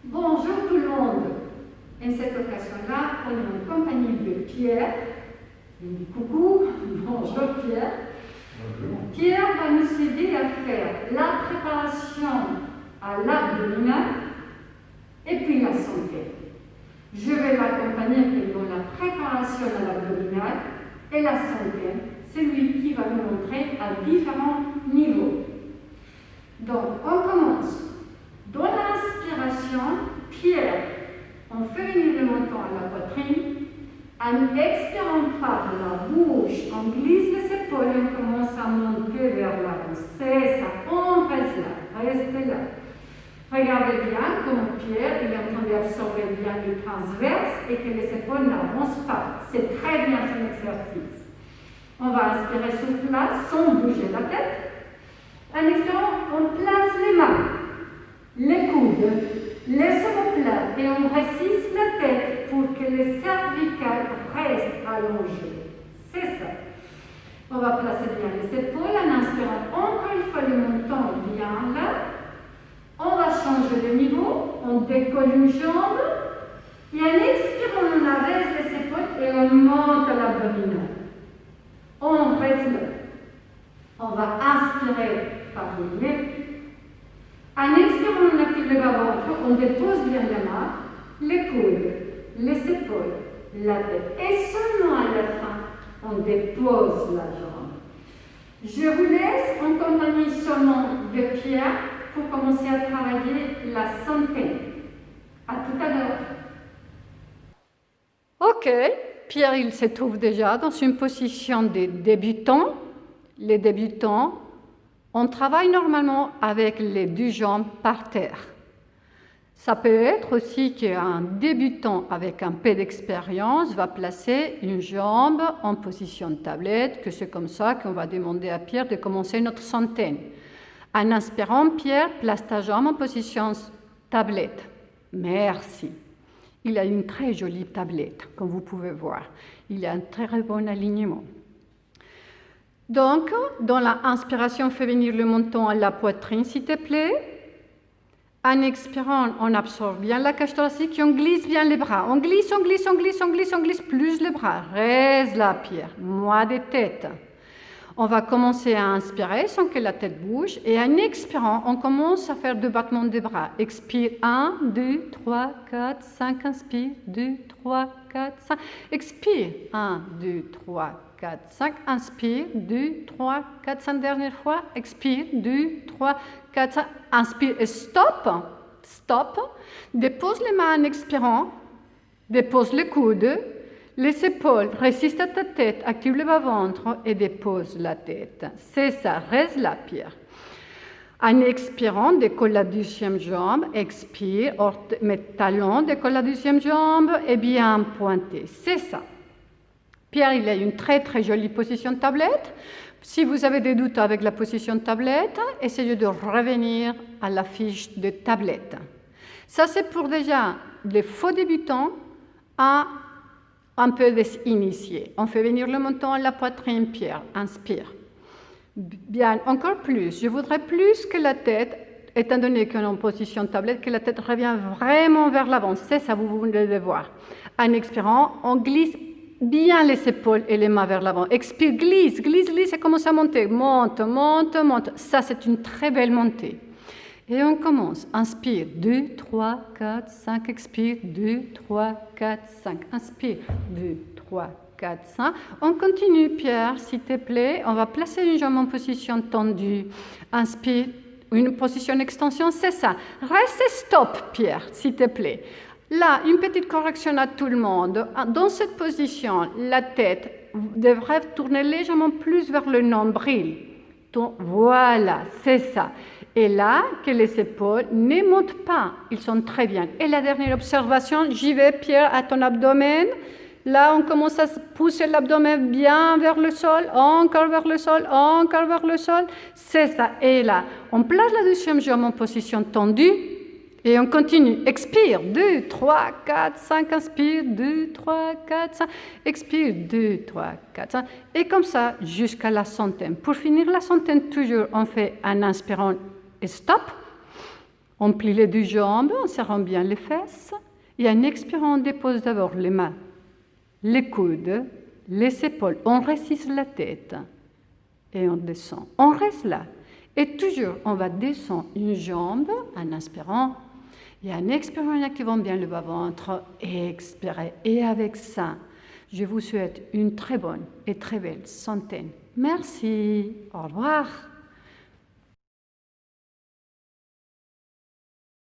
Bonjour tout le monde. En cette occasion-là, on est en compagnie de Pierre. Il dit coucou, bonjour Pierre. Bonjour. Pierre va nous aider à faire la préparation à l'abdominal et puis la santé. Je vais l'accompagner pendant la préparation à l'abdominal et la santé. C'est lui qui va nous montrer à différents niveaux. Donc, on commence. Dans l'inspiration, Pierre, on fait venir le menton à la poitrine. En expirant par la bouche, on glisse les épaules et on commence à monter vers l'avant. C'est ça, on reste là, restez là. Regardez bien comment Pierre il est en train d'absorber bien le transverse et que les épaules n'avancent pas. C'est très bien son exercice. On va inspirer sur place sans bouger la tête. En expirant, on place les mains, les coudes, les omoplates et on résiste la tête pour que les cervicales restent allongées. C'est ça. On va placer bien les épaules en inspirant encore une fois le menton bien là. On va changer de niveau, on décolle une jambe et en expirant on arrête les épaules et on monte à l'abdominal. On reste là. On va inspirer par le nez. En expirant, on active le bas-ventre, on dépose bien les mains, les coudes, les épaules, la tête. Et seulement à la fin, on dépose la jambe. Je vous laisse en compagnie seulement de Pierre pour commencer à travailler la santé. À tout à l'heure. Ok, Pierre, il se trouve déjà dans une position de débutant. Les débutants, on travaille normalement avec les deux jambes par terre. Ça peut être aussi qu'un débutant avec un peu d'expérience va placer une jambe en position de tablette, que c'est comme ça qu'on va demander à Pierre de commencer notre centaine. En inspirant, Pierre, place ta jambe en position tablette. Merci. Il a une très jolie tablette, comme vous pouvez voir. Il a un très bon alignement. Donc, dans l'inspiration, fais venir le menton à la poitrine, s'il te plaît. En expirant, on absorbe bien la cage thoracique et on glisse bien les bras. On glisse, on glisse, on glisse, on glisse, on glisse plus les bras. Reste là, Pierre. Moi de tête. On va commencer à inspirer sans que la tête bouge. Et en expirant, on commence à faire 2 battements de bras. Expire, 1, 2, 3, 4, 5. Inspire, 2, 3, 4, 5. Expire, 1, 2, 3, 4, 5. Inspire, 2, 3, 4, 5. Dernière fois. Expire, 2, 3, 4, 5. Inspire et stop. Stop. Dépose les mains en expirant. Dépose les coudes. Les épaules, résiste à ta tête, active le bas-ventre et dépose la tête. C'est ça, reste là, Pierre. En expirant, décolle la deuxième jambe, expire, mes talons, décolle la deuxième jambe et bien pointé. C'est ça. Pierre, il a une très très jolie position de tablette. Si vous avez des doutes avec la position de tablette, essayez de revenir à la fiche de tablette. Ça, c'est pour déjà les faux débutants à un peu des initiés. On fait venir le menton à la poitrine, Pierre. Inspire. Bien, encore plus. Je voudrais plus que la tête, étant donné qu'on est en position de tablette, que la tête revienne vraiment vers l'avant. C'est ça, vous voulez le voir. En expirant, on glisse bien les épaules et les mains vers l'avant. Expire, glisse, glisse, glisse et commence à monter. Monte, monte, monte. Ça, c'est une très belle montée. Et on commence. Inspire, 2, 3, 4, 5. Expire, 2, 3, 4, 5. Inspire, 2, 3, 4, 5. On continue, Pierre, s'il te plaît. On va placer une jambe en position tendue. Inspire, une position extension, c'est ça. Reste et stop, Pierre, s'il te plaît. Là, une petite correction à tout le monde. Dans cette position, la tête devrait tourner légèrement plus vers le nombril. Voilà, c'est ça. Et là, que les épaules ne montent pas. Ils sont très bien. Et la dernière observation, j'y vais, Pierre, à ton abdomen. Là, on commence à pousser l'abdomen bien vers le sol, encore vers le sol, encore vers le sol. C'est ça. Et là, on place la deuxième jambe en position tendue. Et on continue. Expire. 2, 3, 4, 5. Inspire. 2, 3, 4, 5. Expire. 2, 3, 4, 5. Et comme ça, jusqu'à la centaine. Pour finir la centaine, toujours, on fait en inspirant et stop. On plie les deux jambes en serrant bien les fesses. Et en expirant, on dépose d'abord les mains, les coudes, les épaules. On résiste la tête et on descend. On reste là. Et toujours, on va descendre une jambe en inspirant. Et en expirant, en activant bien le bas-ventre, expirez. Et avec ça, je vous souhaite une très bonne et très belle santé. Merci. Au revoir.